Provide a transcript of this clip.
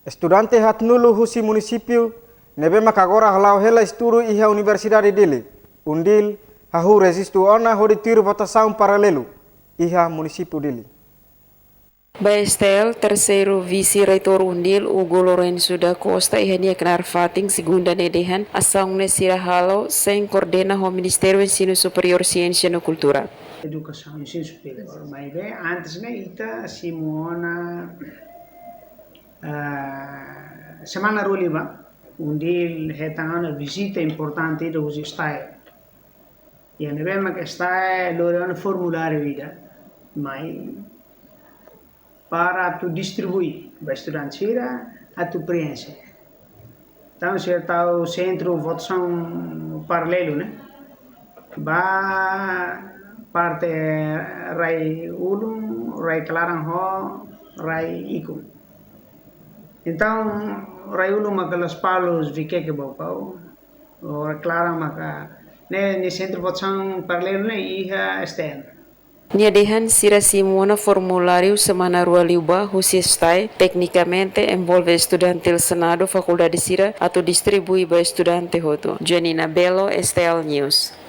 Estudante hat nulu husi município nebe makagora halau hela esturu iha Universidade dele. Undil hahu resistu ona hodi tiru votação paralelo iha município dele. Baestel, terceiro vice-reitor Undil, Hugo Lourenço da Costa, e Renia Knarfating, segunda nedehan, ação nesira halo, sem coordena o Ministério do Ensino Superior, Ciência e Cultura. Educação, ensino superior. Mas bem, antes né, ita Simona semana roliva, Undil hetang una visita importante do está. E ne bem que está loro formulário vida, mas para tu distribuir para estudantes a tu preencher. Então, se está o centro de votação paralelo, né? Ba parte rai ulum, rai claranho, rai iku. Então, rai ulum aquelas palos vique que bopau, o claran maka ne centro de votação paralelo né iha externo. Niadehan sira simona formulário semana rua liuba husiestai tecnicamente envolve estudantil senado faculdade sira atau distribui ba estudante hoto. Janina Belo, STL News.